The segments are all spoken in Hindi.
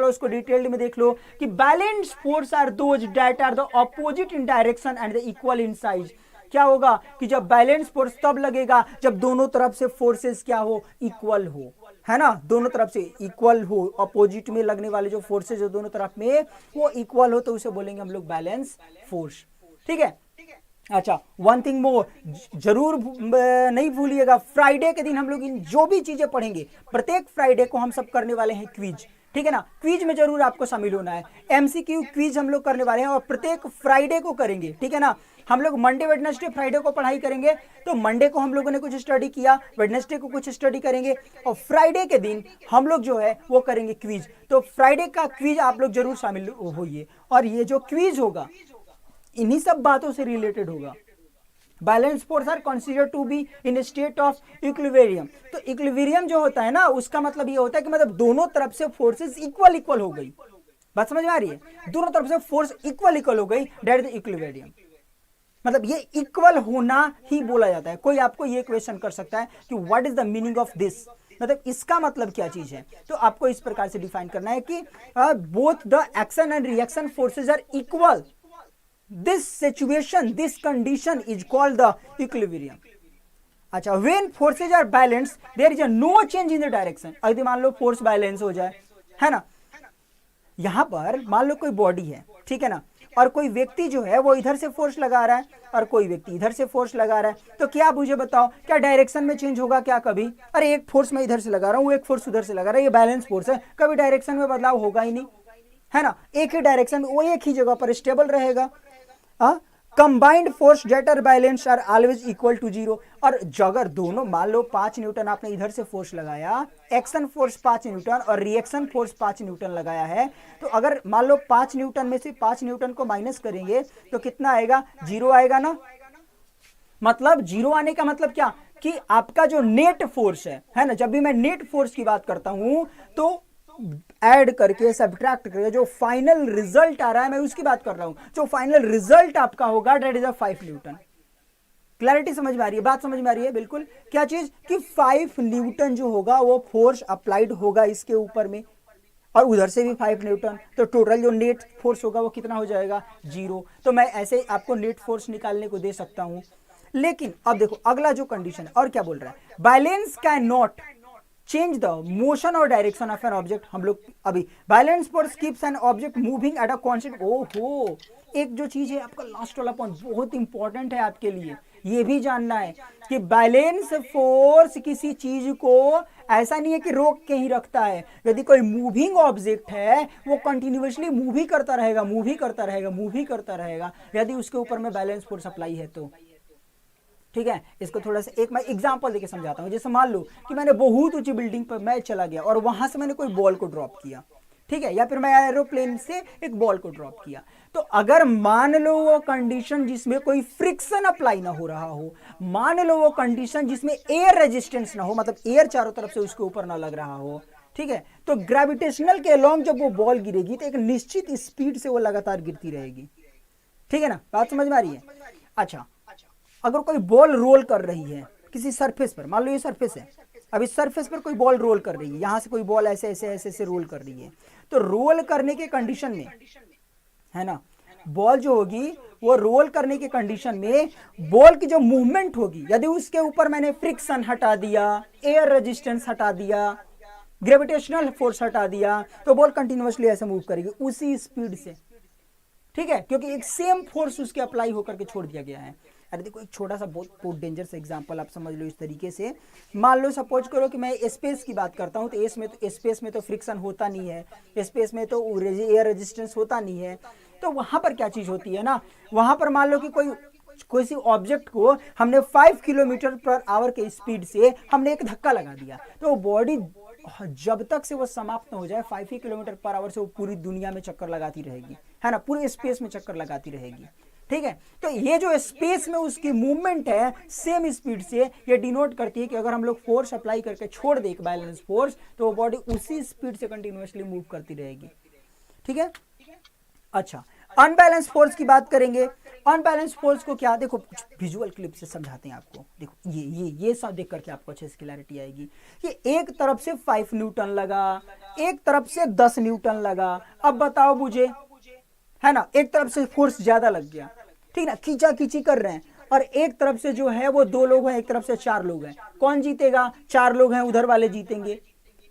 रहा उसको डिटेल्ड में देख लो कि balance force are those that are the opposite in direction and the equal in size. क्या होगा कि जब बैलेंस फोर्स तब लगेगा जब दोनों तरफ से फोर्सेस क्या हो, इक्वल हो, है ना, दोनों तरफ से इक्वल हो, अपोजिट में लगने वाले जो फोर्सेस हो दोनों तरफ में वो इक्वल हो, तो उसे बोलेंगे हम लोग बैलेंस फोर्स। ठीक है। अच्छा, वन थिंग मोर, जरूर नहीं भूलिएगा, फ्राइडे के दिन हम लोग इन जो भी चीजें पढ़ेंगे प्रत्येक फ्राइडे को हम सब करने वाले हैं क्विज। ठीक है ना, क्विज में जरूर आपको शामिल होना है। एमसीक्यू क्विज हम लोग करने वाले हैं और प्रत्येक फ्राइडे को करेंगे। ठीक है ना, हम लोग मंडे वेडनेसडे फ्राइडे को पढ़ाई करेंगे, तो मंडे को हम लोगों ने कुछ स्टडी किया, वेडनेसडे को कुछ स्टडी करेंगे और फ्राइडे के दिन हम लोग जो है वो करेंगे क्विज। तो फ्राइडे का क्विज आप लोग जरूर शामिल होइए और ये जो क्विज होगा इन्हीं सब बातों से रिलेटेड होगा। Balance force are consider to be in state of equilibrium. तो इक्विलिब्रियम जो होता है ना, उसका मतलब ये होता है कि मतलब दोनों तरफ से फोर्सेस इक्वल हो गई। बात समझ में आ रही है? दोनों तरफ से फोर्स इक्वल हो गई, दैट इज इक्विलिब्रियम। मतलब ये इक्वल होना ही बोला जाता है। कोई आपको ये क्वेश्चन कर सकता है कि what is the meaning of this, मतलब इसका मतलब क्या चीज है, तो आपको इस प्रकार से डिफाइन करना है कि both the action and reaction forces are equal. This situation, this condition is called the equilibrium. अच्छा, when forces are balanced, there is a no change in the direction. यदि मान लो फोर्स बैलेंस हो जाए, है ना, यहां पर मान लो कोई बॉडी है, ठीक है ना, और कोई व्यक्ति जो है वो इधर से फोर्स लगा रहा है और कोई व्यक्ति इधर से फोर्स लगा रहा है, तो क्या मुझे बताओ क्या डायरेक्शन में चेंज होगा क्या कभी? अरे एक फोर्स मैं इधर से लगा रहा हूँ, एक फोर्स उधर से लगा रहा है, ये बैलेंस फोर्स है, कभी डायरेक्शन में बदलाव होगा ही नहीं, है ना, एक ही डायरेक्शन में वो एक ही जगह पर स्टेबल रहेगा। Combined force that are balance are always equal to zero. और अगर दोनों मान लो 5 न्यूटन आपने इधर से फोर्स लगाया, एक्शन फोर्स 5 न्यूटन और रिएक्शन फोर्स 5 न्यूटन लगाया है, तो अगर मान लो 5 न्यूटन में से 5 न्यूटन को माइनस करेंगे तो कितना आएगा? 0 आएगा ना। मतलब 0 आने का मतलब क्या कि आपका जो नेट फोर्स है ना, जब भी मैं नेट फोर्स की बात करता हूं तो ऐड करके सब्ट्रैक्ट करके जो फाइनल रिजल्ट आ रहा है मैं उसकी बात कर रहा हूं। जो फाइनल रिजल्ट आपका होगा दैट इज 5 न्यूटन। क्लैरिटी समझ में आ रही है? बात समझ में आ रही है? बिल्कुल। क्या चीज कि 5 न्यूटन जो होगा वो फोर्स अप्लाइड होगा इसके ऊपर में और उधर से भी 5 न्यूटन, तो टोटल जो नेट फोर्स होगा वो कितना हो जाएगा? 0। तो मैं ऐसे आपको नेट फोर्स निकालने को दे सकता हूं। लेकिन अब देखो अगला जो कंडीशन है और क्या बोल रहा है, balance can not change the motion और डायरेक्शन ऑफ एन ऑब्जेक्ट। हम लोग अभी balance force keeps an object moving at a constant. ओहो, एक जो चीज है आपका लास्ट वाला पॉइंट बहुत इंपॉर्टेंट है आपके लिए, ये भी जानना है कि बैलेंस फोर्स किसी चीज को ऐसा नहीं है कि रोक के ही रखता है। यदि कोई मूविंग ऑब्जेक्ट है वो कंटिन्यूअसली मूव ही करता रहेगा, मूव ही करता रहेगा, मूव ही करता रहेगा, यदि उसके ऊपर में बैलेंस फोर्स अप्लाई है तो। ठीक है, इसको थोड़ा सा एक मैं एग्जांपल देके समझाता हूं। जैसे मान लो कि मैंने बहुत ऊंची बिल्डिंग पर मैं चला गया और वहां से मैंने कोई बॉल को ड्रॉप किया, ठीक है, या फिर मैं एरोप्लेन से एक बॉल को ड्रॉप किया, तो अगर मान लो वो कंडीशन जिसमें कोई फ्रिक्शन अप्लाई ना हो रहा हो, मान लो वो कंडीशन जिसमें एयर रेजिस्टेंस ना हो, मतलब एयर चारों तरफ से उसके ऊपर ना लग रहा हो, ठीक है, तो ग्रेविटेशनल के अलोंग जब वो बॉल गिरेगी तो एक निश्चित स्पीड से वो लगातार गिरती रहेगी। ठीक है ना, बात समझ में आ रही है? अच्छा, अगर कोई बॉल रोल कर रही है किसी सरफेस पर, मान लो ये सरफेस है, अब इस सरफेस पर कोई बॉल रोल कर रही है, यहां से कोई बॉल ऐसे ऐसे ऐसे ऐसे रोल कर रही है, तो रोल करने के कंडीशन में, है ना, बॉल जो होगी वो रोल करने के कंडीशन में बॉल की जो मूवमेंट होगी, यदि उसके ऊपर मैंने फ्रिक्शन हटा दिया, एयर रेजिस्टेंस हटा दिया, ग्रेविटेशनल फोर्स हटा दिया, तो बॉल कंटिन्यूअसली ऐसे मूव करेगी उसी स्पीड से। ठीक है, क्योंकि एक सेम फोर्स उसके अप्लाई होकर के छोड़ दिया गया है। अरे देखो एक छोटा सा बहुत डेंजरस एग्जांपल आप समझ लो इस तरीके से। मान लो सपोज करो कि मैं स्पेस की बात करता हूं, तो स्पेस में तो फ्रिक्शन होता नहीं है, स्पेस में तो एयर रेजिस्टेंस होता नहीं है, तो वहां पर क्या चीज होती है ना, वहां पर मान लो कि कोई ऑब्जेक्ट को हमने 5 किलोमीटर पर आवर के स्पीड से हमने एक धक्का लगा दिया, तो बॉडी जब तक से वो समाप्त न हो जाए 5 ही किलोमीटर पर आवर से वो पूरी दुनिया में चक्कर लगाती रहेगी, है ना, पूरे स्पेस में चक्कर लगाती रहेगी। ठीक है, तो ये जो स्पेस में उसकी मूवमेंट है सेम स्पीड से, ये डिनोट करती है कि अगर हम लोग फोर्स अप्लाई करके छोड़ दे बैलेंस फोर्स, तो वो बॉडी उसी स्पीड से कंटिन्यूअसली मूव करती रहेगी। ठीक है, अच्छा अनबैलेंस फोर्स की बात करेंगे। अनबैलेंस फोर्स को क्या, देखो कुछ विजुअल क्लिप से समझाते हैं आपको। देखो ये सब देख करके आपको अच्छे से क्लैरिटी आएगी कि एक तरफ से 5 न्यूटन लगा, एक तरफ से 10 न्यूटन लगा। अब बताओ मुझे, है ना, एक तरफ से फोर्स ज्यादा लग गया, ठीक ना, खींचा खींची कर रहे हैं, और एक तरफ से जो है वो 2 लोग हैं, एक तरफ से 4 लोग हैं। कौन जीतेगा? 4 लोग हैं, उधर वाले जीतेंगे,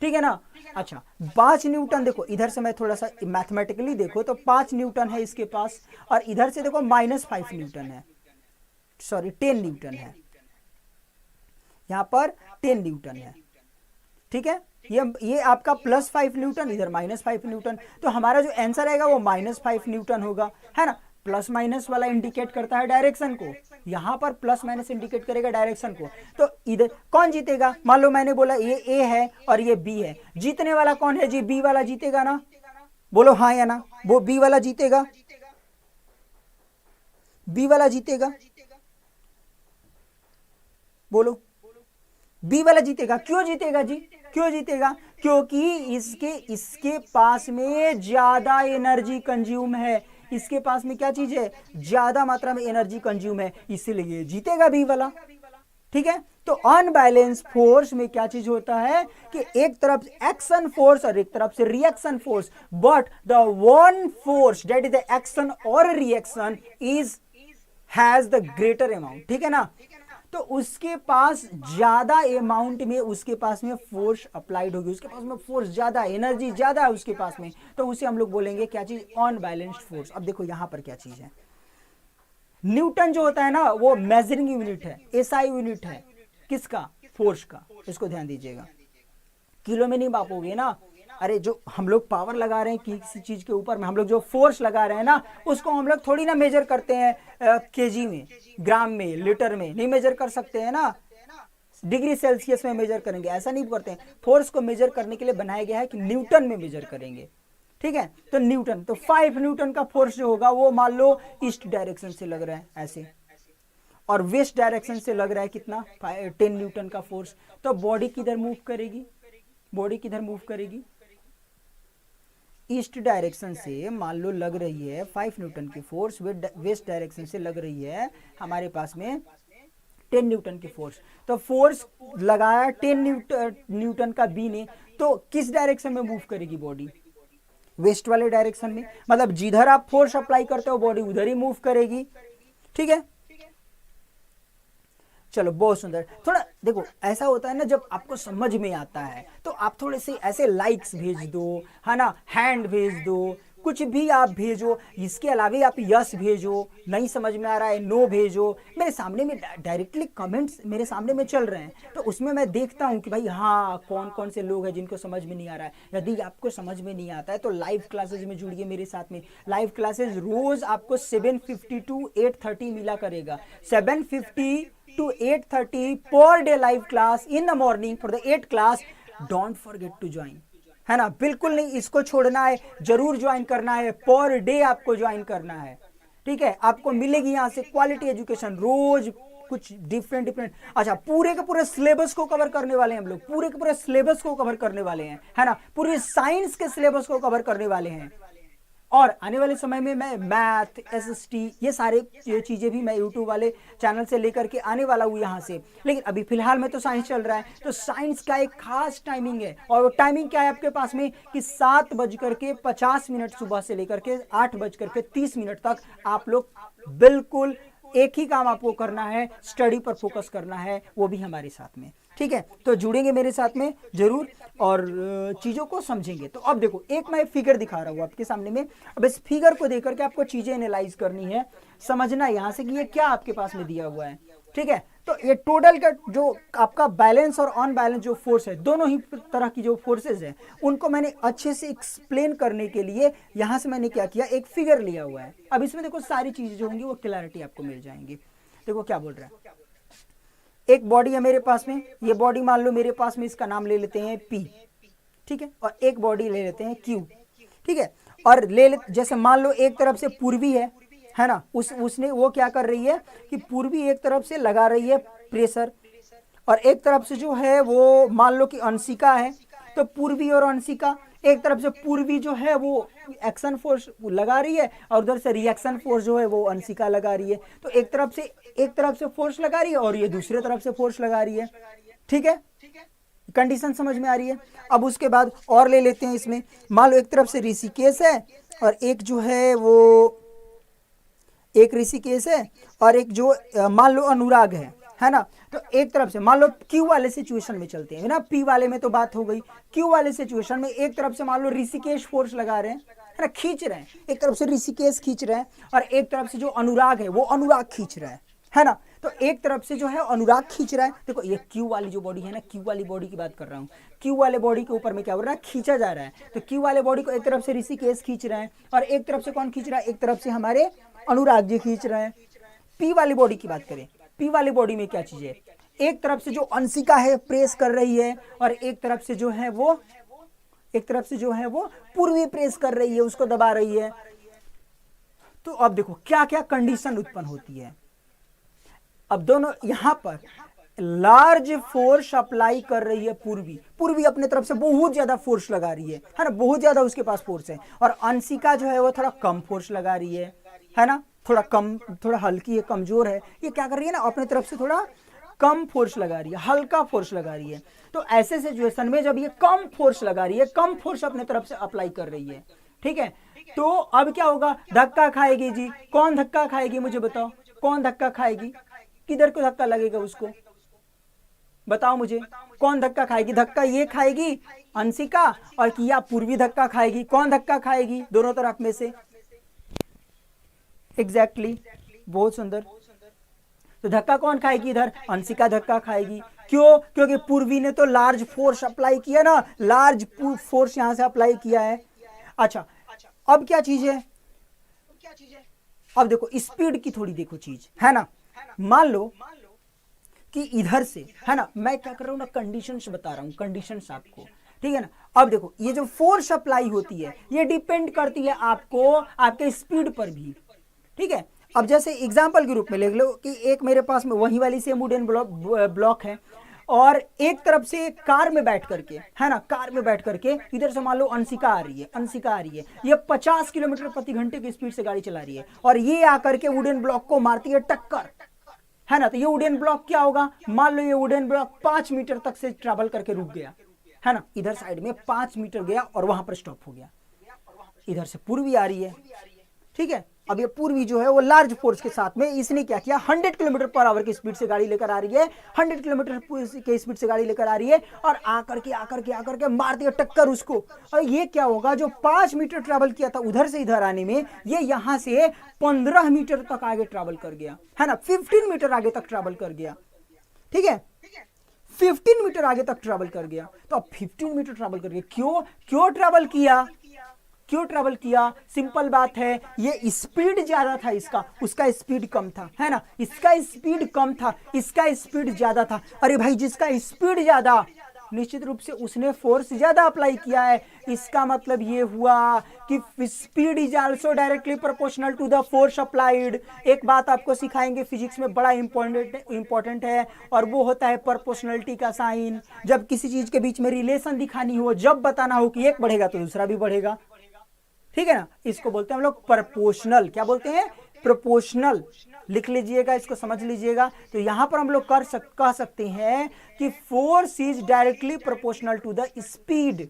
ठीक है ना। अच्छा 5 न्यूटन, देखो इधर से मैं थोड़ा सा मैथमेटिकली देखो तो 5 न्यूटन है इसके पास, और इधर से देखो -5 न्यूटन है, सॉरी 10 न्यूटन है, यहां पर 10 न्यूटन है, ठीक है। ये आपका +5 न्यूटन, इधर -5 न्यूटन, तो हमारा जो आंसर आएगा वो -5 न्यूटन होगा, है ना। प्लस माइनस वाला इंडिकेट करता है डायरेक्शन को, यहां पर प्लस माइनस इंडिकेट करेगा डायरेक्शन को। तो इधर कौन जीतेगा? मान लो मैंने बोला ये ए है और ये बी है, जीतने वाला कौन है जी? बी वाला जीतेगा ना, बोलो हाँ या ना। वो बी वाला जीतेगा, बी वाला जीतेगा, बोलो बी वाला जीतेगा। क्यों जीतेगा जी? क्यों जीतेगा? क्योंकि इसके पास में ज्यादा एनर्जी कंज्यूम है, इसके पास में क्या चीज है? ज्यादा मात्रा में एनर्जी कंज्यूम है, इसीलिए जीतेगा बी वाला, ठीक है। तो अनबैलेंस फोर्स में क्या चीज होता है कि एक तरफ एक्शन फोर्स और एक तरफ से reaction force, but the one force that is the action और reaction is has the greater amount, ठीक है ना। तो उसके पास ज्यादा अमाउंट में उसके पास में फोर्स अप्लाइड होगी, उसके पास में फोर्स ज्यादा, एनर्जी ज्यादा है उसके पास में, तो उसे हम लोग बोलेंगे क्या चीज? Unbalanced force. अब देखो यहां पर क्या चीज है, न्यूटन जो होता है ना वो मेजरिंग यूनिट है, एसआई यूनिट है, किसका? फोर्स का। इसको ध्यान दीजिएगा, किलो में नहीं मापोगे ना। अरे जो हम लोग पावर लगा रहे हैं किसी चीज के ऊपर में, हम लोग जो फोर्स लगा रहे हैं ना उसको हम लोग थोड़ी ना मेजर करते हैं केजी में, ग्राम में, लीटर में नहीं मेजर कर सकते हैं ना, डिग्री सेल्सियस में मेजर करेंगे, ऐसा नहीं करते हैं। फोर्स को मेजर करने के लिए बनाया गया है कि न्यूटन में मेजर करेंगे, ठीक है। तो न्यूटन, तो 5 न्यूटन का फोर्स जो होगा वो मान लो ईस्ट डायरेक्शन से लग रहा है ऐसे, और वेस्ट डायरेक्शन से लग रहा है कितना? 10 न्यूटन का फोर्स। तो बॉडी किधर मूव करेगी? बॉडी किधर मूव करेगी? ईस्ट डायरेक्शन से मान लो लग रही है 5 न्यूटन की फोर्स, वेस्ट डायरेक्शन से लग रही है हमारे पास में 10 न्यूटन की फोर्स। तो फोर्स लगाया 10 न्यूटन का बी ने, तो किस डायरेक्शन में मूव करेगी बॉडी? वेस्ट वाले डायरेक्शन में, मतलब जिधर आप फोर्स अप्लाई करते हो बॉडी उधर ही मूव करेगी, ठीक है। चलो बहुत सुंदर। थोड़ा देखो ऐसा होता है ना, जब आपको समझ में आता है तो आप थोड़े से ऐसे लाइक्स भेज दो, है ना, हैंड भेज दो, कुछ भी आप भेजो। इसके अलावा आप यस भेजो, नहीं समझ में आ रहा है नो भेजो। मेरे सामने में डायरेक्टली कमेंट्स मेरे सामने में चल रहे हैं, तो उसमें मैं देखता हूं कि भाई हाँ कौन कौन से लोग हैं जिनको समझ में नहीं आ रहा है। यदि आपको समझ में नहीं आता है तो लाइव क्लासेज में जुड़िए मेरे साथ में। लाइव क्लासेज रोज आपको 7:50 to 8:30 मिला करेगा। 7:50 to 8:30 per day live class in the morning for the 8th class. Don't forget to join, है ना। बिल्कुल नहीं इसको छोड़ना है, जरूर ज्वाइन करना है, पर डे आपको ज्वाइन करना है, ठीक है। आपको मिलेगी यहाँ से क्वालिटी एजुकेशन, रोज कुछ डिफरेंट। अच्छा पूरे के पूरे सिलेबस को कवर करने वाले हैं हम लोग, पूरे के पूरे सिलेबस को कवर करने वाले हैं, है ना। पूरे साइंस के सिलेबस को कवर करने वाले हैं, और आने वाले समय में मैं मैथ, एसएसटी, ये सारे चीजें भी मैं यूट्यूब वाले चैनल से लेकर के आने वाला हूँ यहाँ से। लेकिन अभी फिलहाल में तो साइंस चल रहा है, तो साइंस का एक खास टाइमिंग है, और वो टाइमिंग क्या है आपके पास में कि 7:50 सुबह से लेकर के 8:30 तक आप लोग बिल्कुल एक ही काम आपको करना है, स्टडी पर फोकस करना है, वो भी हमारे साथ में, ठीक है। तो जुड़ेंगे मेरे साथ में जरूर और चीजों को समझेंगे। तो अब देखो एक मैं फिगर दिखा रहा हूँ आपके सामने में। अब इस फिगर को देख करके आपको चीजें एनालाइज करनी है, समझना यहाँ से कि ये क्या आपके पास में दिया हुआ है, ठीक है। तो ये टोटल का जो आपका बैलेंस और अनबैलेंस जो फोर्स है, दोनों ही तरह की जो फोर्सेज है, उनको मैंने अच्छे से एक्सप्लेन करने के लिए यहाँ से मैंने क्या किया, एक फिगर लिया हुआ है। अब इसमें देखो सारी चीजें जो होंगी वो क्लैरिटी आपको मिल जाएंगी। देखो क्या बोल रहा है, एक बॉडी है मेरे पास में, ये बॉडी मान लो मेरे पास में, इसका नाम ले लेते हैं P, ठीक है, और एक बॉडी ले लेते हैं Q, ठीक है। और जैसे मान लो एक तरफ से पूर्वी है ना, उसने वो क्या कर रही है कि पूर्वी एक तरफ से लगा रही है प्रेशर, और एक तरफ से जो है वो मान लो कि अंशिका है, तो पूर्वी और अंशिका एक तरफ से पूर्वी जो है वो एक्शन फोर्स लगा रही है और उधर से रिएक्शन फोर्स जो है वो अंशिका लगा रही है। तो एक तरफ से फोर्स लगा रही है और ये दूसरे तरफ से फोर्स लगा रही है। ठीक है, कंडीशन समझ में आ रही है। अब उसके बाद और ले लेते हैं इसमें, मान लो एक तरफ से ऋषिकेश है और एक जो है वो एक ऋषिकेश है और एक जो मान लो अनुराग है ना। तो एक तरफ से मान लो क्यू वाले सिचुएशन में चलते हैं ना, पी वाले में तो बात हो गई, क्यू वाले सिचुएशन में एक तरफ से मान लो ऋषिकेश फोर्स लगा रहे हैं, है ना, खींच रहे हैं, एक तरफ से ऋषिकेश खींच रहे हैं और एक तरफ से जो अनुराग है वो अनुराग खींच रहा है ना। तो एक तरफ से जो है अनुराग खींच रहा है, देखो ये क्यू वाली जो बॉडी है ना, क्यू वाली बॉडी की बात कर रहा हूँ, क्यू वाले बॉडी के ऊपर में क्या हो रहा है, खींचा जा रहा है। तो क्यू वाले बॉडी को एक तरफ से ऋषिकेश खींच रहे हैं और एक तरफ से कौन खींच रहा है, एक तरफ से हमारे अनुराग जी खींच रहे हैं। पी वाली बॉडी की बात करें, पी वाली बॉडी में क्या चीज है, एक तरफ से जो अंशिका है प्रेस कर रही है और एक तरफ से जो है वो पूर्वी प्रेस कर रही है, उसको दबा रही है। तो अब देखो क्या क्या कंडीशन उत्पन्न होती है। अब दोनों यहां पर लार्ज फोर्स अप्लाई कर रही है, पूर्वी अपने तरफ से बहुत ज्यादा फोर्स लगा रही है ना, बहुत ज्यादा उसके पास फोर्स है, और अंशिका जो है वो थोड़ा कम फोर्स लगा रही है ना, थोड़ा कम, थोड़ा हल्की है, कमजोर है। ये क्या कर रही है ना, अपने तरफ से थोड़ा कम फोर्स लगा रही है, हल्का फोर्स लगा रही है। तो ऐसे सिचुएशन में जब ये कम फोर्स लगा रही है, कम फोर्स अपने तरफ से अप्लाई कर रही है, ठीक है, तो अब क्या होगा, धक्का खाएगी जी। कौन धक्का खाएगी मुझे बताओ, कौन धक्का खाएगी, किधर को धक्का लगेगा उसको बताओ मुझे, कौन धक्का खाएगी। धक्का ये खाएगी अंशिका और किया पूर्वी धक्का खाएगी। कौन धक्का खाएगी दोनों तरफ में से, एग्जैक्टली, बहुत सुंदर। तो धक्का कौन खाएगी, इधर अंशिका धक्का खाएगी। क्यों, क्योंकि पूर्वी ने तो लार्ज फोर्स अप्लाई किया ना, लार्ज फोर्स यहां से अप्लाई किया है। अच्छा, अब क्या चीज है, अब देखो स्पीड की थोड़ी देखो चीज, है ना। मान लो कि इधर से, है ना, मैं क्या कर रहा हूं ना, कंडीशंस बता रहा हूं, कंडीशंस आपको, ठीक है ना। अब देखो ये जो फोर्स अप्लाई होती है ये डिपेंड करती है आपको आपके स्पीड पर भी, ठीक है। अब जैसे एग्जांपल के रूप में लिख लो कि एक मेरे पास में वही वाली सेम वुडन ब्लॉक है और एक तरफ से कार में बैठ करके, है ना, कार में बैठ करके इधर से मान लो अंशिका आ रही है, ये 50 किलोमीटर प्रति घंटे की स्पीड से गाड़ी चला रही है और ये आकर के वुडन ब्लॉक को मारती है टक्कर, है ना। तो ये वुडन ब्लॉक क्या होगा, मान लो ये वुडन ब्लॉक 5 मीटर तक से ट्रैवल करके रुक गया, है ना, इधर साइड में 5 मीटर गया और वहां पर स्टॉप हो गया। इधर से पूर्वी आ रही है, ठीक है। अब ये पूर्वी जो है वो लार्ज फोर्स के साथ में इसने क्या किया, 100 किलोमीटर पर आवर की स्पीड से गाड़ी लेकर आ रही है, 100 किलोमीटर की स्पीड से गाड़ी लेकर आ रही है और आकर के मार दिया टक्कर उसको। और ये क्या होगा, जो 5 मीटर ट्रैवल किया था उधर से इधर आने में, ये यहां से 15 मीटर तक आगे ट्रैवल कर गया, है ना, 15 मीटर आगे तक ट्रैवल कर गया, ठीक है, 15 मीटर आगे तक ट्रैवल कर गया। तो अब 15 मीटर ट्रैवल कर गया, क्यों ट्रैवल किया, क्यों ट्रैवल किया, सिंपल बात है, ये स्पीड ज्यादा था इसका, उसका स्पीड कम था, है ना, इसका स्पीड कम था, इसका स्पीड ज्यादा था। अरे भाई जिसका स्पीड ज्यादा, निश्चित रूप से उसने फोर्स ज्यादा अप्लाई किया है, इसका मतलब ये हुआ कि speed is also directly proportional to the force applied. एक बात आपको सिखाएंगे फिजिक्स में, बड़ा इंपॉर्टेंट है, और वो होता है प्रोपोर्शनलिटी का साइन। जब किसी चीज के बीच में रिलेशन दिखानी हो, जब बताना हो कि एक बढ़ेगा तो दूसरा भी बढ़ेगा, ठीक है ना, इसको बोलते हैं हम लोग प्रोपोर्शनल। क्या बोलते हैं, प्रोपोर्शनल। लिख लीजिएगा, इसको समझ लीजिएगा। तो यहां पर हम लोग कह सकते हैं कि force is directly proportional to the speed,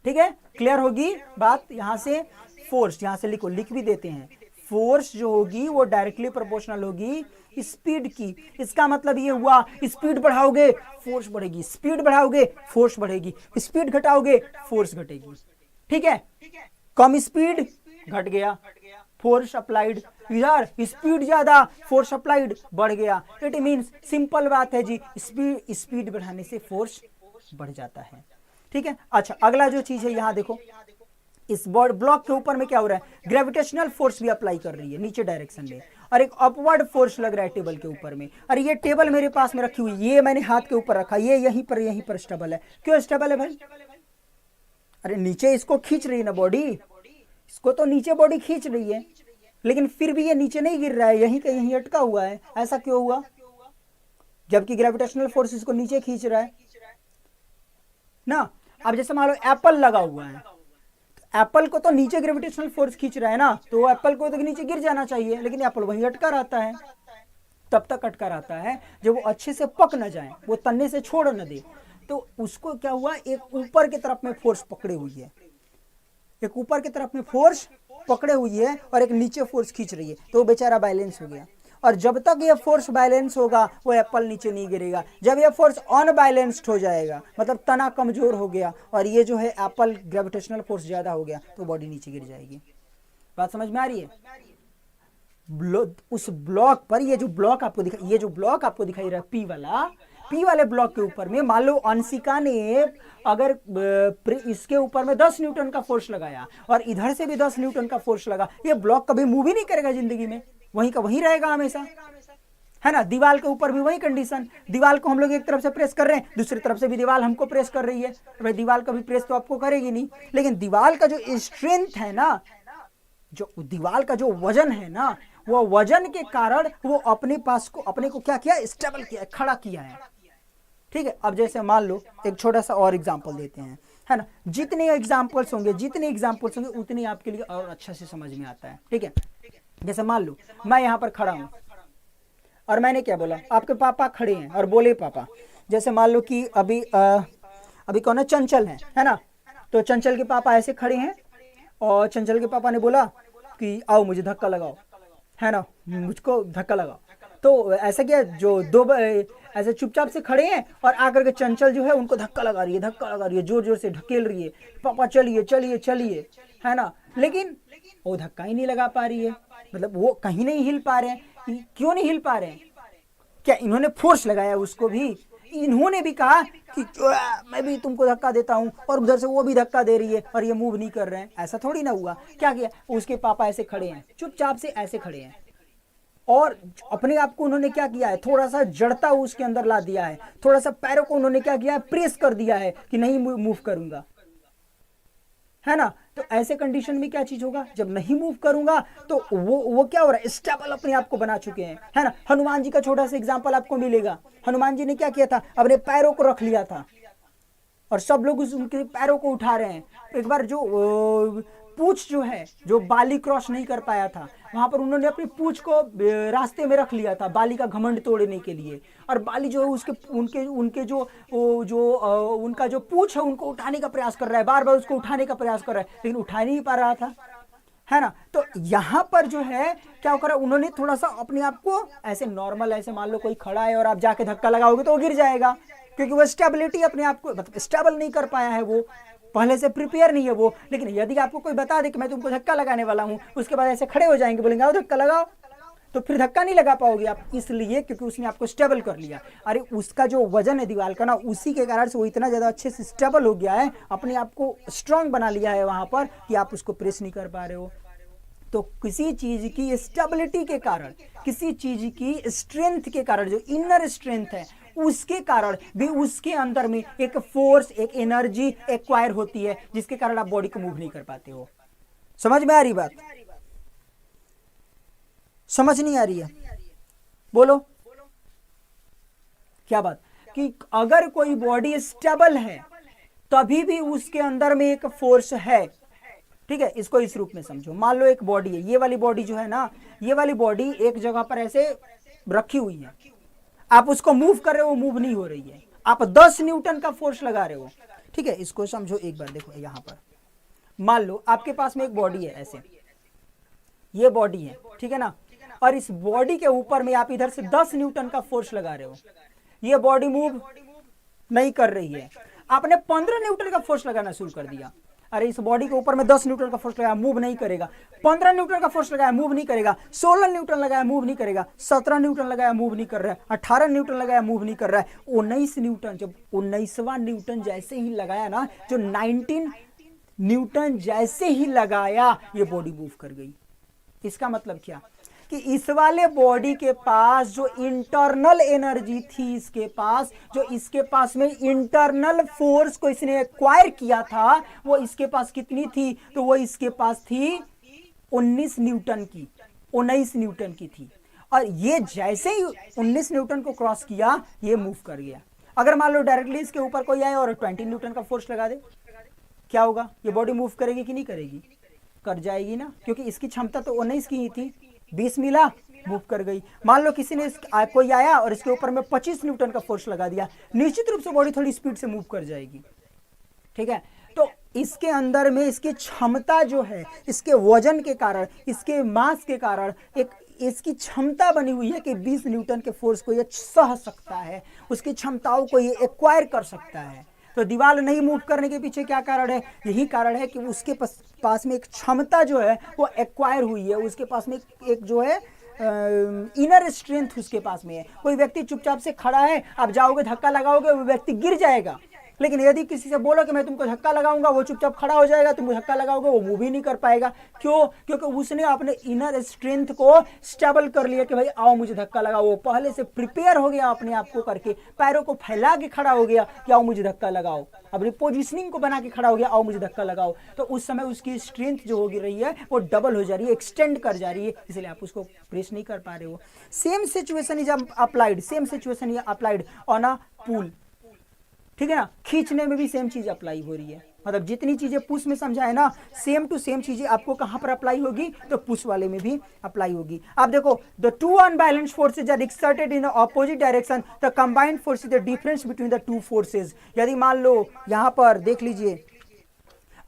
ठीक है, क्लियर होगी बात। यहां से फोर्स, यहां से लिख भी देते हैं, फोर्स जो होगी वो डायरेक्टली प्रोपोर्शनल होगी स्पीड की। इसका मतलब ये हुआ, स्पीड बढ़ाओगे फोर्स बढ़ेगी, स्पीड बढ़ाओगे फोर्स बढ़ेगी, स्पीड घटाओगे फोर्स घटेगी, ठीक है। कम स्पीड घट गया, फोर्स अप्लाइड, इधर स्पीड ज्यादा, फोर्स अप्लाइड बढ़ गया। इट मींस, सिंपल बात है जी, स्पीड बढ़ाने से फोर्स बढ़ जाता है, ठीक है। अच्छा, अगला जो चीज है यहां देखो, इस ब्लॉक के ऊपर में क्या हो रहा है, ग्रेविटेशनल फोर्स भी अप्लाई कर रही है नीचे डायरेक्शन में, और एक अपवर्ड फोर्स लग रहा है टेबल के ऊपर में। और ये टेबल मेरे पास में रखी हुई, ये मैंने हाथ के ऊपर रखा, ये यहीं पर स्टेबल है। क्यों स्टेबल है भाई, अरे नीचे इसको खींच रही है ना बॉडी, इसको तो नीचे बॉडी खींच रही है, लेकिन फिर भी ये नीचे नहीं गिर रहा है, यहीं कहीं यहीं अटका हुआ है। ऐसा क्यों हुआ, जबकि ग्रेविटेशनल फोर्स इसको नीचे खींच रहा है ना। अब जैसे मान लो एप्पल लगा हुआ है, एप्पल को तो नीचे ग्रेविटेशनल फोर्स खींच रहा है ना, तो एप्पल को तो नीचे गिर जाना चाहिए, लेकिन एप्पल वहीं अटका रहता है। तब तक अटका रहता है जब वो अच्छे से पक न जाए, वो तन्ने से छोड़ न दे। तो उसको क्या हुआ, एक ऊपर की तरफ में फोर्स पकड़े हुई है, एक ऊपर की तरफ में फोर्स पकड़े हुई है और एक नीचे फोर्स खींच रही है, तो वो बेचारा बैलेंस हो गया। और जब तक ये फोर्स बैलेंस होगा वो एप्पल नीचे नहीं गिरेगा। जब ये फोर्स अनबैलेंस्ड हो जाएगा, मतलब तना कमजोर हो गया और ये जो है एप्पल ग्रेविटेशनल फोर्स ज्यादा हो गया, तो बॉडी नीचे गिर जाएगी। बात समझ में आ रही है? उस ब्लॉक पर ये जो ब्लॉक आपको दिखाई रहा है पी वाले ब्लॉक के ऊपर में मान लो अंशिका ने अगर इसके ऊपर में 10 न्यूटन का फोर्स लगाया और इधर से भी 10 न्यूटन का फोर्स लगा, ये ब्लॉक कभी मूव ही नहीं करेगा जिंदगी में, वहीं का वहीं रहेगा हमेशा, है ना। दीवार के ऊपर भी वही कंडीशन, दीवार को हम लोग एक तरफ से प्रेस कर रहे हैं, दूसरी तरफ से भी दीवार हमको प्रेस कर रही है, भाई दीवार कभी प्रेस तो आपको करेगी नहीं, लेकिन दीवार का जो स्ट्रेंथ है ना, जो दीवार का जो वजन है ना, वो वजन के कारण वो अपने को क्या किया, स्टेबल किया, खड़ा किया है। ठीक है, अब जैसे मान लो एक छोटा सा और एग्जांपल देते हैं, है ना। जितने एग्जांपल्स होंगे उतने आपके लिए और अच्छा से समझ में आता है। ठीक है, जैसे मान लो मैं यहाँ पर खड़ा हूं और मैंने क्या बोला, आपके पापा खड़े हैं और बोले पापा। जैसे मान लो कि अभी कौन है, चंचल है ना। तो चंचल के पापा ऐसे खड़े हैं और चंचल के पापा ने बोला कि आओ मुझे धक्का लगाओ, है ना, मुझको धक्का लगाओ। तो ऐसा क्या, जो दो ऐसे चुपचाप से खड़े हैं और आकर के चंचल जो है उनको धक्का लगा रही है, जोर जोर से ढकेल रही है, पापा चलिए चलिए चलिए, है ना। लेकिन वो धक्का ही नहीं लगा पा रही है, मतलब वो कहीं नहीं हिल पा रहे हैं। क्यों नहीं हिल पा रहे हैं? क्या इन्होंने फोर्स लगाया उसको भी? इन्होंने भी कहा कि मैं भी तुमको धक्का देता हूं, और उधर से वो भी धक्का दे रही है और ये मूव नहीं कर रहे हैं? ऐसा थोड़ी ना हुआ। क्या किया, उसके पापा ऐसे खड़े हैं, चुपचाप से ऐसे खड़े हैं, और अपने आप को उन्होंने क्या किया है, थोड़ा सा जड़ता उसके अंदर ला दिया है, थोड़ा सा पैरों को उन्होंने क्या किया है, प्रेस कर दिया है कि नहीं मूव करूंगा, है ना। तो ऐसे कंडीशन में क्या चीज होगा, जब नहीं मूव करूंगा तो वो क्या हो रहा है, स्टेबल अपने आप को बना चुके हैं, है ना। हनुमान जी का छोटा सा एग्जांपल आपको मिलेगा। हनुमान जी ने क्या किया था, अपने पैरों को रख लिया था और सब लोग उनके पैरों को उठा रहे हैं। एक बार जो पूंछ जो है, जो बाली क्रॉस नहीं कर पाया था, वहां पर उन्होंने अपनी पूंछ को रास्ते में रख लिया था बाली का घमंड तोड़ने के लिए, और बाली जो है उसके उनके जो उनका जो पूंछ है उनको उठाने का प्रयास कर रहा है, बार बार उसको उठाने का प्रयास कर रहा है, लेकिन उठा नहीं पा रहा था, है ना। तो यहां पर जो है क्या करा, उन्होंने थोड़ा सा अपने आप को ऐसे नॉर्मल, ऐसे मान लो कोई खड़ा है और आप जाके धक्का लगाओगे तो वो गिर जाएगा, क्योंकि वो स्टेबिलिटी अपने आप को मतलब स्टेबल नहीं कर पाया है, वो पहले से प्रिपेयर नहीं है वो। लेकिन यदि आपको कोई बता दे कि मैं तुमको धक्का लगाने वाला हूं, उसके बाद ऐसे खड़े हो जाएंगे, बोलेंगे आओ धक्का लगाओ, तो फिर धक्का नहीं लगा पाओगे आप, इसलिए क्योंकि उसने आपको स्टेबल कर लिया। अरे उसका जो वजन है दीवार का ना, उसी के कारण से वो इतना ज्यादा अच्छे से स्टेबल हो गया है, अपने आप को स्ट्रांग बना लिया है वहां पर, कि आप उसको प्रेस नहीं कर पा रहे हो। तो किसी चीज की स्टेबिलिटी के कारण, किसी चीज की स्ट्रेंथ के कारण, जो इनर स्ट्रेंथ है उसके कारण भी उसके अंदर में एक फोर्स, एक एनर्जी एक्वायर होती है, जिसके कारण आप बॉडी को मूव नहीं कर पाते हो। समझ में आ रही बात? समझ नहीं आ रही है? बोलो क्या बात, कि अगर कोई बॉडी स्टेबल है तभी भी उसके अंदर में एक फोर्स है। ठीक है, इसको इस रूप में समझो। मान लो एक बॉडी है, ये वाली बॉडी जो है ना, ये वाली बॉडी एक जगह पर ऐसे रखी हुई है, आप उसको मूव कर रहे हो, मूव नहीं हो रही है, आप 10 न्यूटन का फोर्स लगा रहे हो। ठीक है, इसको समझो एक बार, देखो यहां पर मान लो आपके पास में एक बॉडी है, ऐसे ये बॉडी है, ठीक है ना, और इस बॉडी के ऊपर में आप इधर से 10 न्यूटन का फोर्स लगा रहे हो, ये बॉडी मूव नहीं कर रही है। आपने 15 न्यूटन का फोर्स लगाना शुरू कर दिया, अरे इस बॉडी के ऊपर में 10 न्यूटन का फोर्स लगाया, मूव नहीं करेगा। 15 न्यूटन का फोर्स लगाया, मूव नहीं करेगा। 16 न्यूटन लगाया, मूव नहीं करेगा। 17 न्यूटन लगाया, मूव नहीं कर रहा है। 18 न्यूटन लगाया, मूव नहीं कर रहा है। 19 न्यूटन, जब 19वां न्यूटन जैसे ही लगाया ना, जो 19 न्यूटन जैसे ही लगाया, ये बॉडी मूव कर गई। इसका मतलब क्या, कि इस वाले बॉडी के पास जो इंटरनल एनर्जी थी, इसके पास जो इसके पास में इंटरनल फोर्स को इसने एक्वायर किया था, वो इसके पास कितनी थी, तो वो इसके पास थी 19 न्यूटन की, 19 न्यूटन की थी। और ये जैसे ही 19 न्यूटन को क्रॉस किया, ये मूव कर गया। अगर मान लो डायरेक्टली इसके ऊपर कोई आए और 20 न्यूटन का फोर्स लगा दे, क्या होगा, ये बॉडी मूव करेगी कि नहीं करेगी, कर जाएगी ना, क्योंकि इसकी क्षमता तो 19 की ही थी, 20 मिला मूव कर गई। मान लो किसी ने कोई आया और इसके ऊपर में 25 न्यूटन का फोर्स लगा दिया, निश्चित रूप से बॉडी थोड़ी स्पीड से मूव कर जाएगी। ठीक है, तो इसके अंदर में इसकी क्षमता जो है, इसके वजन के कारण, इसके मास के कारण एक इसकी क्षमता बनी हुई है कि 20 न्यूटन के फोर्स को ये सह सकता है, उसकी क्षमताओं को ये एक्वायर कर सकता है। तो दीवार नहीं मूव करने के पीछे क्या कारण है, यही कारण है कि उसके पास में एक क्षमता जो है वो एक्वायर हुई है, उसके पास में एक जो है इनर स्ट्रेंथ उसके पास में है। कोई व्यक्ति चुपचाप से खड़ा है, आप जाओगे धक्का लगाओगे वो व्यक्ति गिर जाएगा, लेकिन यदि किसी से बोलो कि मैं तुमको धक्का लगाऊंगा, वो चुपचाप खड़ा हो जाएगा, तुम धक्का लगाओगे वो मूव ही नहीं कर पाएगा। क्यों? क्योंकि उसने अपने इनर स्ट्रेंथ को स्टेबल कर लिया कि भाई आओ मुझे धक्का लगाओ, वो पहले से प्रिपेयर हो गया अपने आप को करके, पैरों को फैला के खड़ा हो गया कि आओ मुझे धक्का लगाओ, अपनी पोजिशनिंग को बना के खड़ा हो गया, आओ मुझे धक्का लगाओ। तो उस समय उसकी स्ट्रेंथ जो हो रही है वो डबल हो जा रही है, एक्सटेंड कर जा रही है, इसलिए आप उसको प्रेस नहीं कर पा रहे हो। Same situation is applied on a pull. ठीक है ना, खींचने में भी सेम चीज अप्लाई हो रही है, मतलब जितनी चीजें पुश में समझा है ना, सेम टू सेम चीजें आपको कहां पर अप्लाई होगी, तो पुश वाले में भी अप्लाई होगी। आप देखो, the two unbalanced forces are exerted in opposite direction, the combined force is the difference between the two forces. यदि मान लो यहां पर देख लीजिए,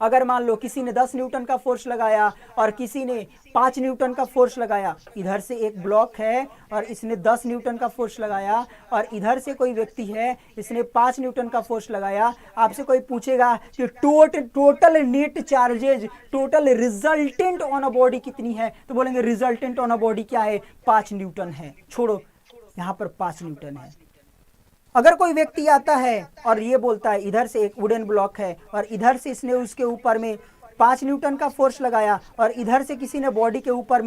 अगर मान लो किसी ने 10 न्यूटन का फोर्स लगाया और किसी ने 5 न्यूटन का फोर्स लगाया, इधर से एक ब्लॉक है और इसने 10 न्यूटन का फोर्स लगाया, और इधर से कोई व्यक्ति है इसने 5 न्यूटन का फोर्स लगाया, आपसे कोई पूछेगा कि total net charges, total resultant on a body कितनी है, तो बोलेंगे रिजल्टेंट ऑन अ बॉडी क्या है, 5 न्यूटन है। छोड़ो, यहां पर 5 न्यूटन है। अगर कोई व्यक्ति आता है और ये बोलता है, इधर से एक वुडन ब्लॉक है और इधर से इसने उसके ऊपर में 5 न्यूटन का फोर्स लगाया, और इधर से किसी ने बॉडी के ऊपर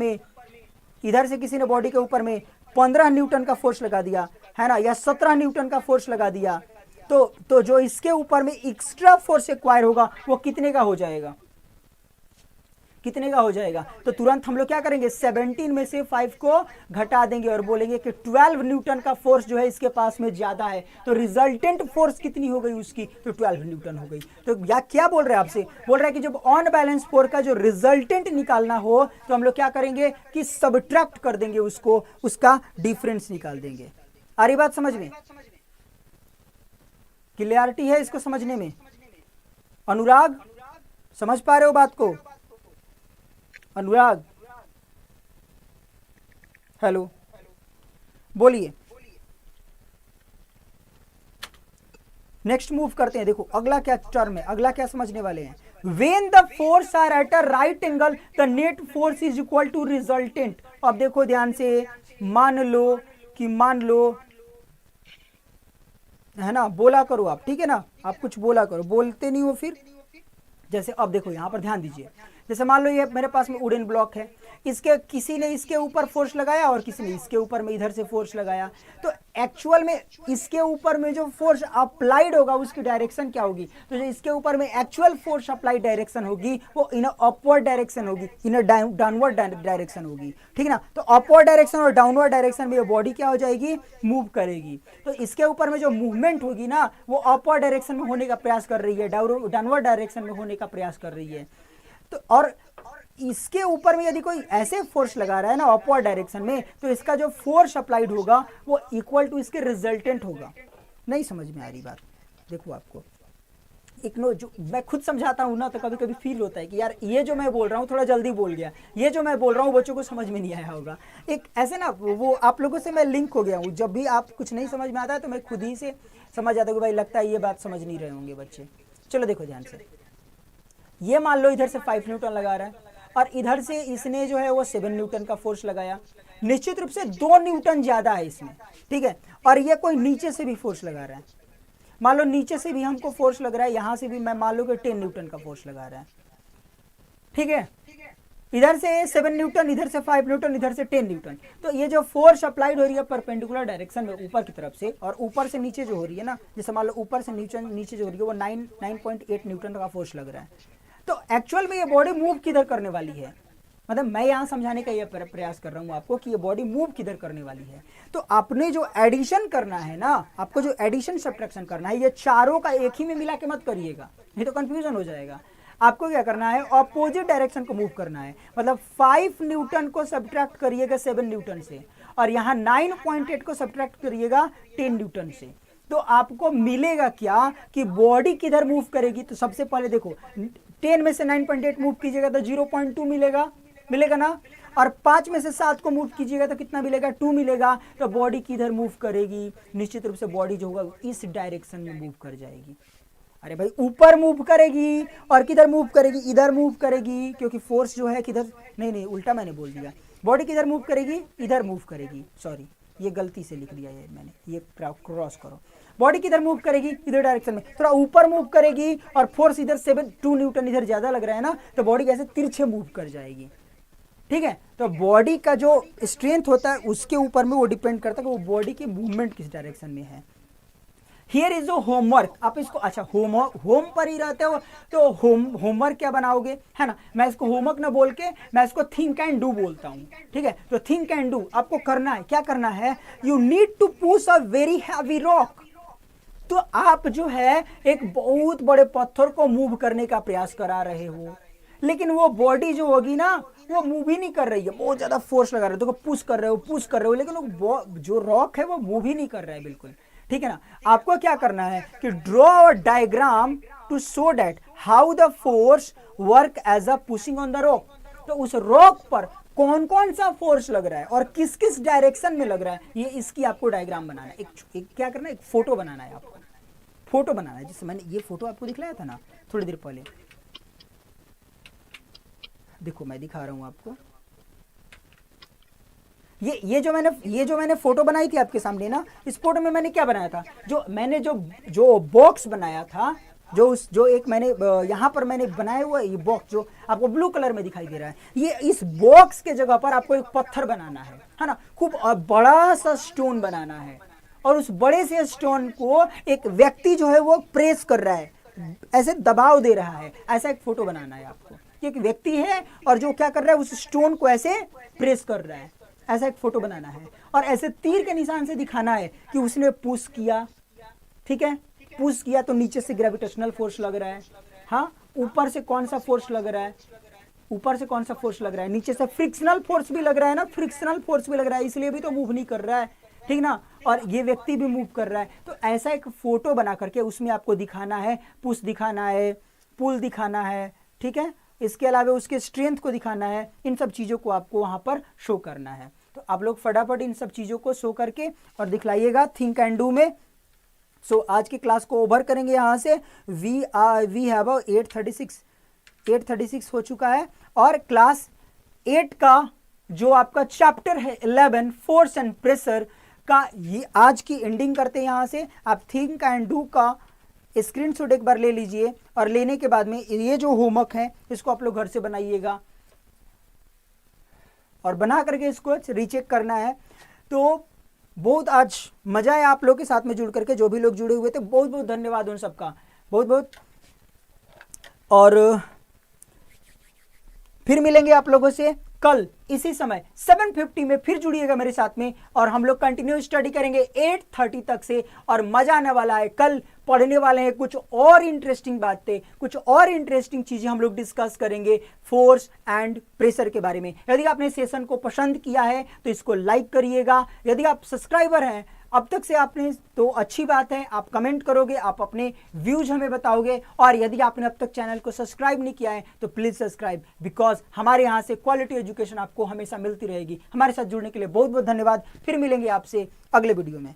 में 15 न्यूटन का फोर्स लगा दिया है ना, या 17 न्यूटन का फोर्स लगा दिया, तो जो इसके ऊपर में एक्स्ट्रा फोर्स एक्वायर होगा वो कितने का हो जाएगा, तो तुरंत हम लोग क्या करेंगे, 17 में से 5 को घटा देंगे और बोलेंगे कि 12 न्यूटन का फोर्स जो है इसके पास में ज्यादा है, तो रिजल्टेंट फोर्स कितनी हो गई उसकी, तो 12 न्यूटन हो गई। तो या क्या बोल रहे हैं आपसे, बोल रहा है कि जब ऑन बैलेंस फोर्स का जो रिजल्टेंट निकालना हो तो हम लोग क्या करेंगे कि सबट्रैक्ट कर देंगे उसको, उसका डिफरेंस निकाल देंगे। आ रही बात समझ में, क्लियरिटी है इसको समझने में? अनुराग समझ पा रहे हो बात को? अनुराग हेलो, बोलिए। नेक्स्ट मूव करते हैं, देखो अगला क्या टर्म है, अगला क्या समझने वाले हैं। When the force are at a right angle, the net force is equal to resultant। अब देखो ध्यान से, मान लो है ना, बोला करो आप, ठीक है ना, आप कुछ बोला करो, बोलते नहीं हो फिर। जैसे अब देखो यहां पर ध्यान दीजिए, जैसे मान लो ये मेरे पास में वुडन ब्लॉक है, किसी ने इसके ऊपर फोर्स लगाया और किसी ने इसके ऊपर में इधर से फोर्स लगाया, तो एक्चुअल में इसके ऊपर में जो फोर्स अप्लाइड होगा उसकी डायरेक्शन क्या होगी, तो जो इसके ऊपर में एक्चुअल फोर्स अप्लाइड डायरेक्शन होगी वो इन अपवर्ड डायरेक्शन होगी, इन डाउनवर्ड डायरेक्शन होगी। ठीक है ना, तो अपवर्ड डायरेक्शन और डाउनवर्ड डायरेक्शन में ये बॉडी क्या हो जाएगी, मूव करेगी। तो इसके ऊपर में जो मूवमेंट होगी ना वो अपवर्ड डायरेक्शन में होने का प्रयास कर रही है, डाउनवर्ड डायरेक्शन में होने का प्रयास कर रही है। तो और इसके ऊपर में यदि कोई ऐसे फोर्स लगा रहा है ना अपवर्ड डायरेक्शन में, तो इसका जो फोर्स अप्लाइड होगा वो इक्वल टू इसके रिजल्टेंट होगा। नहीं समझ में आ रही बात? देखो आपको इग्नोर, जो मैं खुद समझाता हूं ना तो कभी कभी फील होता है कि यार ये जो मैं बोल रहा हूँ थोड़ा जल्दी बोल गया, ये जो मैं बोल रहा हूँ बच्चों को समझ में नहीं आया होगा। एक ऐसे ना वो आप लोगों से मैं लिंक हो गया हूँ, जब भी आप कुछ नहीं समझ में आता है तो मैं खुद ही से समझ आता हूँ कि भाई लगता है ये बात समझ नहीं रहे होंगे बच्चे। चलो देखो ध्यान से, ये मान लो इधर से 5 न्यूटन लगा रहा है और इधर से इसने जो है वो 7 न्यूटन का फोर्स लगाया, निश्चित रूप से 2 न्यूटन ज्यादा है इसमें। ठीक है, और ये कोई नीचे से भी फोर्स लगा रहा है, मान लो नीचे से भी हमको फोर्स लग रहा है, यहां से भी मैं मान लो कि 10 न्यूटन का फोर्स लगा रहा है। ठीक है, इधर से 7 न्यूटन, इधर से 5 न्यूटन, इधर से 10 न्यूटन। तो ये जो फोर्स अप्लाइड हो रही है परपेंडिकुलर डायरेक्शन में ऊपर की तरफ से, और ऊपर से नीचे जो हो रही है ना, जैसे मान लो ऊपर से नीचे जो हो रही है वो 9.8 न्यूटन का फोर्स लग रहा है। तो एक्चुअल में ये बॉडी मूव किधर करने वाली है, मतलब मैं यहाँ समझाने का ये प्रयास कर रहा हूँ आपको कि ये बॉडी मूव किधर करने वाली है। तो आपने जो एडिशन करना है ना, आपको जो एडिशन सब्ट्रैक्शन करना है, ये चारों का एक ही में मिला के मत करिएगा, नहीं तो कंफ्यूजन हो जाएगा। आपको क्या करना है, ऑपोजिट डायरेक्शन को मूव करना है। मतलब 5 न्यूटन को सब्ट्रैक्ट करिएगा 7 न्यूटन से, और यहाँ 9.8 को सब्ट्रैक्ट करिएगा 10 न्यूटन से। तो आपको मिलेगा क्या कि बॉडी किधर मूव करेगी। तो सबसे पहले देखो 10 में से 9.8 मूव कीजिएगा तो 0.2 मिलेगा ना, और 5 में से 7 को मूव कीजिएगा तो कितना मिलेगा, 2 मिलेगा। तो बॉडी किधर मूव करेगी, निश्चित रूप से बॉडी जो होगा इस डायरेक्शन में मूव कर जाएगी। अरे भाई ऊपर मूव करेगी, और किधर मूव करेगी, इधर मूव करेगी, क्योंकि फोर्स जो है किधर, नहीं उल्टा मैंने बोल दिया। बॉडी किधर मूव करेगी, इधर मूव करेगी, सॉरी ये गलती से लिख दिया है मैंने, ये क्रॉस करो। बॉडी किधर मूव करेगी, इधर डायरेक्शन में, थोड़ा ऊपर मूव करेगी, और फोर्स इधर 2 न्यूटन इधर ज्यादा लग रहा है ना, तो बॉडी कैसे तिरछे मूव कर जाएगी। ठीक है, तो बॉडी का जो स्ट्रेंथ होता है उसके ऊपर में वो डिपेंड करता है कि वो बॉडी की मूवमेंट किस डायरेक्शन में है। Here is homework. आप इसको अच्छा होम पर ही रहते हो तो होमवर्क क्या बनाओगे, है ना। मैं इसको होमवर्क ना बोल के मैं इसको थिंक एंड डू बोलता हूँ। ठीक है, तो थिंक एंड डू आपको करना है, क्या करना है, you need to push a very heavy rock. तो आप जो है एक बहुत बड़े पत्थर को मूव करने का प्रयास करा रहे हो, लेकिन वो बॉडी जो होगी ना वो मूव ही नहीं कर रही है, बहुत ज्यादा फोर्स लगा रहे हो, तो पुश कर रहे हो, लेकिन वो जो रॉक है वो मूव ही नहीं कर रहा है बिल्कुल। ठीक है ना। आपको क्या करना है कि draw a diagram to show that how the force work as a pushing on the rock. तो उस रॉक पर कौन कौन सा फोर्स लग रहा है और किस किस डायरेक्शन में लग रहा है, ये इसकी आपको डायग्राम बनाना है। एक क्या करना है, एक फोटो बनाना है आपको, फोटो बनाना है। जैसे मैंने ये फोटो आपको दिखलाया था ना थोड़ी देर पहले, देखो मैं दिखा रहा हूं आपको। ये जो मैंने फोटो बनाई थी आपके सामने ना, इस फोटो में मैंने क्या बनाया था, जो बॉक्स बनाया था, जो एक मैंने यहाँ पर मैंने बनाया हुआ ये बॉक्स जो आपको ब्लू कलर में दिखाई दे रहा है, ये इस बॉक्स के जगह पर आपको एक पत्थर बनाना है ना, खूब बड़ा सा स्टोन बनाना है, और उस बड़े से स्टोन को एक व्यक्ति जो है वो प्रेस कर रहा है, ऐसे दबाव दे रहा है, ऐसा एक फोटो बनाना है आपको। एक व्यक्ति है और जो क्या कर रहा है, उस स्टोन को ऐसे प्रेस कर रहा है, ऐसा एक फोटो बनाना है, और ऐसे तीर के निशान से दिखाना है कि उसने पुश किया। ठीक है, पुश किया तो नीचे से ग्रेविटेशनल फोर्स लग रहा है, हाँ, ऊपर से कौन सा फोर्स लग रहा है, नीचे से फ्रिक्शनल फोर्स भी लग रहा है ना, फ्रिक्शनल फोर्स भी लग रहा है, इसलिए भी तो मूव नहीं कर रहा है। ठीक ना, और ये व्यक्ति भी मूव कर रहा है। तो ऐसा एक फोटो बना करके उसमें आपको दिखाना है, पुश दिखाना है, पुल दिखाना है। ठीक है, इसके अलावा उसके स्ट्रेंथ को दिखाना है, इन सब चीज़ों को आपको वहाँ पर शो करना है। तो आप लोग फटाफट इन सब चीज़ों को शो करके और दिखलाइएगा थिंक एंड डू में। सो आज की क्लास को ओवर करेंगे यहाँ से। वी हैव 8:36 हो चुका है, और क्लास 8 का जो आपका चैप्टर है 11 फोर्स एंड प्रेशर का ये आज की एंडिंग करते हैं यहाँ से। आप थिंक एंड डू का स्क्रीनशॉट एक बार ले लीजिए, और लेने के बाद में ये जो होमवर्क है इसको आप लोग घर से बनाइएगा, और बना करके इसको रीचेक करना है। तो बहुत आज मजा है आप लोग के साथ में जुड़ करके, जो भी लोग जुड़े हुए थे बहुत बहुत धन्यवाद उन सबका, बहुत बहुत। और फिर मिलेंगे आप लोगों से कल इसी समय 7:50 में, फिर जुड़िएगा मेरे साथ में, और हम लोग कंटिन्यू स्टडी करेंगे 8:30 तक से, और मजा आने वाला है। कल पढ़ने वाले हैं कुछ और इंटरेस्टिंग बातें, कुछ और इंटरेस्टिंग चीजें हम लोग डिस्कस करेंगे फोर्स एंड प्रेशर के बारे में। यदि आपने सेशन को पसंद किया है तो इसको लाइक करिएगा। यदि आप सब्सक्राइबर हैं अब तक से आपने, तो अच्छी बात है, आप कमेंट करोगे, आप अपने व्यूज हमें बताओगे। और यदि आपने अब तक चैनल को सब्सक्राइब नहीं किया है तो प्लीज सब्सक्राइब, बिकॉज हमारे यहाँ से क्वालिटी एजुकेशन आपको हमेशा मिलती रहेगी। हमारे साथ जुड़ने के लिए बहुत बहुत धन्यवाद। फिर मिलेंगे आपसे अगले वीडियो में।